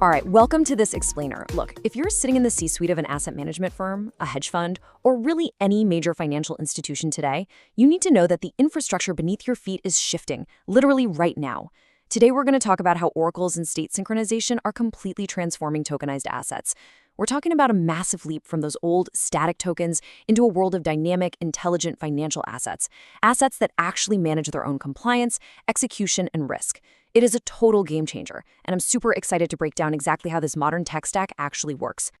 All right, welcome to this explainer. Look, if you're sitting in the C-suite of an asset management firm, a hedge fund, or really any major financial institution today, you need to know that the infrastructure beneath your feet is shifting, literally right now. Today, we're going to talk about how oracles and state synchronization are completely transforming tokenized assets. We're talking about a massive leap from those old static tokens into a world of dynamic, intelligent financial assets. Assets that actually manage their own compliance, execution, and risk. It is a total game changer, and I'm super excited to break down exactly how this modern tech stack actually works.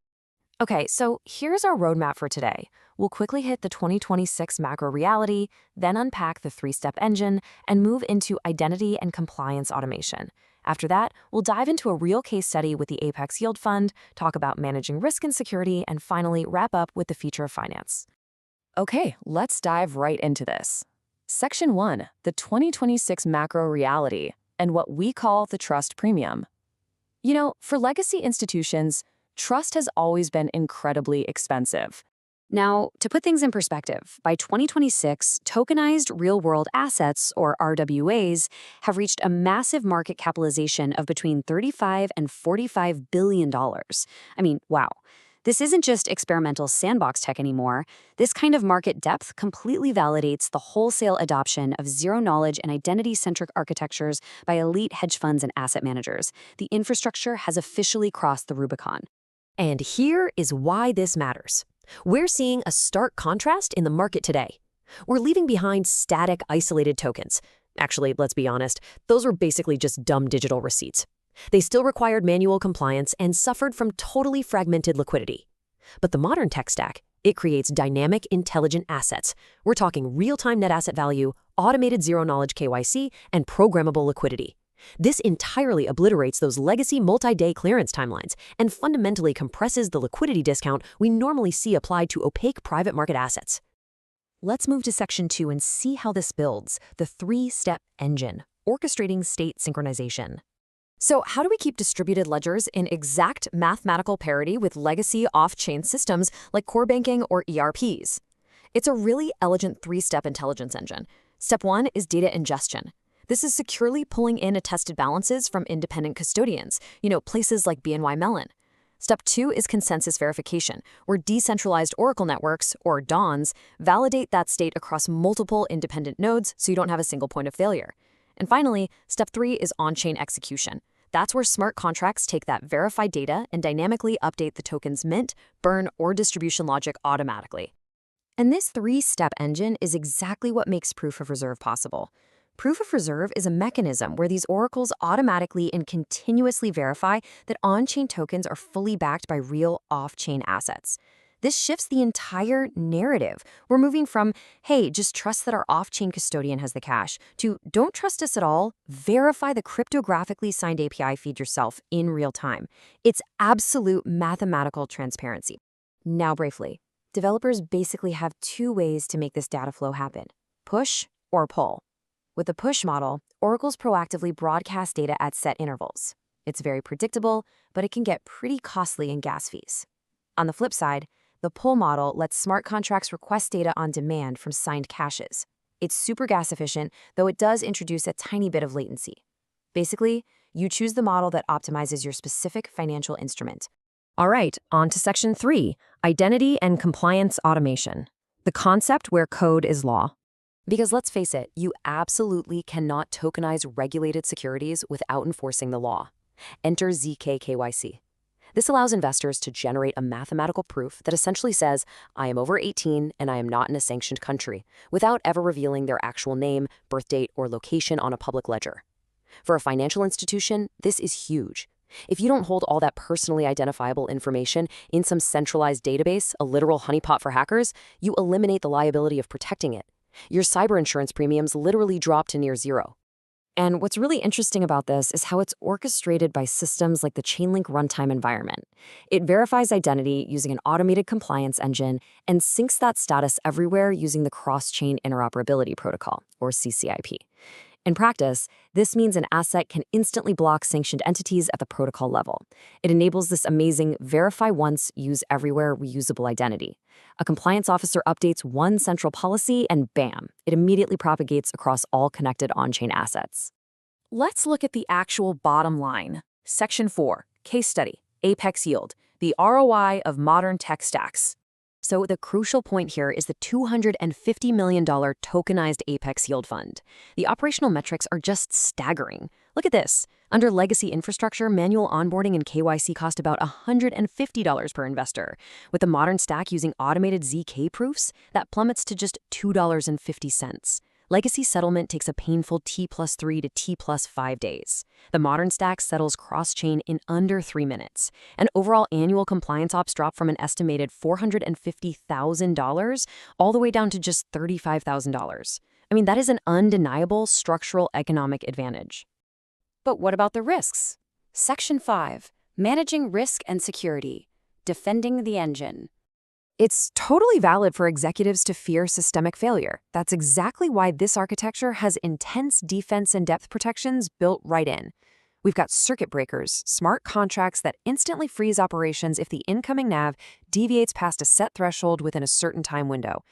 Okay, so here's our roadmap for today. We'll quickly hit the 2026 macro reality, then unpack the three-step engine, and move into identity and compliance automation. After that, we'll dive into a real case study with the Apex Yield Fund, talk about managing risk and security, and finally wrap up with the future of finance. Okay, let's dive right into this. Section 1, the 2026 macro reality, and what we call the trust premium. You know, for legacy institutions, trust has always been incredibly expensive. Now, to put things in perspective, by 2026, tokenized real-world assets, or RWAs, have reached a massive market capitalization of between $35 and $45 billion. I mean, wow. This isn't just experimental sandbox tech anymore. This kind of market depth completely validates the wholesale adoption of zero-knowledge and identity-centric architectures by elite hedge funds and asset managers. The infrastructure has officially crossed the Rubicon. And here is why this matters. We're seeing a stark contrast in the market today. We're leaving behind static, isolated tokens. Actually, let's be honest, those were basically just dumb digital receipts. They still required manual compliance and suffered from totally fragmented liquidity. But the modern tech stack, it creates dynamic, intelligent assets. We're talking real-time net asset value, automated zero-knowledge KYC, and programmable liquidity. This entirely obliterates those legacy multi-day clearance timelines and fundamentally compresses the liquidity discount we normally see applied to opaque private market assets. Let's move to Section 2 and see how this builds, the three-step engine, orchestrating state synchronization. So how do we keep distributed ledgers in exact mathematical parity with legacy off-chain systems like core banking or ERPs? It's a really elegant three-step intelligence engine. Step 1 is data ingestion. This is securely pulling in attested balances from independent custodians, places like BNY Mellon. Step 2 is consensus verification, where Decentralized Oracle Networks, or DONs, validate that state across multiple independent nodes so you don't have a single point of failure. And finally, Step 3 is on-chain execution. That's where smart contracts take that verified data and dynamically update the token's mint, burn, or distribution logic automatically. And this three-step engine is exactly what makes proof of reserve possible. Proof of reserve is a mechanism where these oracles automatically and continuously verify that on-chain tokens are fully backed by real off-chain assets. This shifts the entire narrative. We're moving from, hey, just trust that our off-chain custodian has the cash, to don't trust us at all, verify the cryptographically signed API feed yourself in real time. It's absolute mathematical transparency. Now briefly, developers basically have two ways to make this data flow happen: push or pull. With the push model, oracles proactively broadcast data at set intervals. It's very predictable, but it can get pretty costly in gas fees. On the flip side, the pull model lets smart contracts request data on demand from signed caches. It's super gas efficient, though it does introduce a tiny bit of latency. Basically, you choose the model that optimizes your specific financial instrument. All right, on to Section 3, identity and compliance automation, the concept where code is law. Because let's face it, you absolutely cannot tokenize regulated securities without enforcing the law. Enter ZK-KYC. This allows investors to generate a mathematical proof that essentially says, I am over 18 and I am not in a sanctioned country, without ever revealing their actual name, birth date, or location on a public ledger. For a financial institution, this is huge. If you don't hold all that personally identifiable information in some centralized database, a literal honeypot for hackers, you eliminate the liability of protecting it. Your cyber insurance premiums literally drop to near zero. And what's really interesting about this is how it's orchestrated by systems like the Chainlink runtime environment. It verifies identity using an automated compliance engine and syncs that status everywhere using the cross-chain interoperability protocol, or CCIP. In practice, this means an asset can instantly block sanctioned entities at the protocol level. It enables this amazing verify once, use everywhere reusable identity. A compliance officer updates one central policy and bam, it immediately propagates across all connected on-chain assets. Let's look at the actual bottom line. Section 4, Case study, Apex Yield, the ROI of modern tech stacks. So the crucial point here is the $250 million tokenized Apex Yield Fund. The operational metrics are just staggering. Look at this. Under legacy infrastructure, manual onboarding and KYC cost about $150 per investor. With the modern stack using automated ZK proofs, that plummets to just $2.50. Legacy settlement takes a painful T+3 to T+5 days. The modern stack settles cross-chain in under 3 minutes. And overall annual compliance ops drop from an estimated $450,000 all the way down to just $35,000. I mean, that is an undeniable structural economic advantage. But what about the risks? Section 5, Managing Risk and Security, Defending the Engine. It's totally valid for executives to fear systemic failure. That's exactly why this architecture has intense defense and depth protections built right in. We've got circuit breakers, smart contracts that instantly freeze operations if the incoming NAV deviates past a set threshold within a certain time window.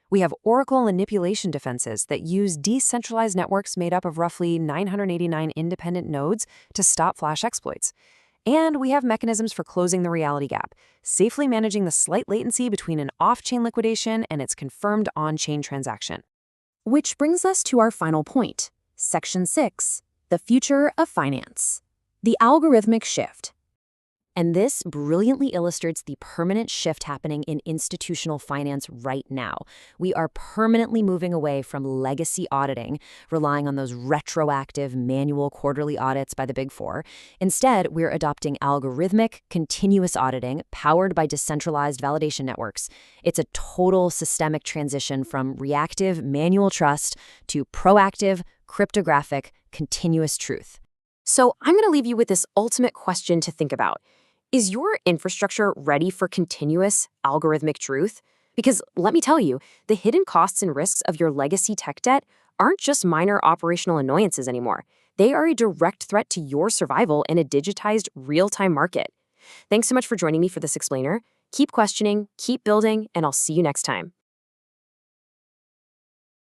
We have Oracle manipulation defenses that use decentralized networks made up of roughly 989 independent nodes to stop flash exploits. And we have mechanisms for closing the reality gap, safely managing the slight latency between an off-chain liquidation and its confirmed on-chain transaction. Which brings us to our final point, Section 6, the future of finance, the algorithmic shift. And this brilliantly illustrates the permanent shift happening in institutional finance right now. We are permanently moving away from legacy auditing, relying on those retroactive manual quarterly audits by the Big Four. Instead, we're adopting algorithmic, continuous auditing powered by decentralized validation networks. It's a total systemic transition from reactive manual trust to proactive, cryptographic, continuous truth. So I'm going to leave you with this ultimate question to think about. Is your infrastructure ready for continuous algorithmic truth? Because let me tell you, the hidden costs and risks of your legacy tech debt aren't just minor operational annoyances anymore. They are a direct threat to your survival in a digitized, real-time market. Thanks so much for joining me for this explainer. Keep questioning, keep building, and I'll see you next time.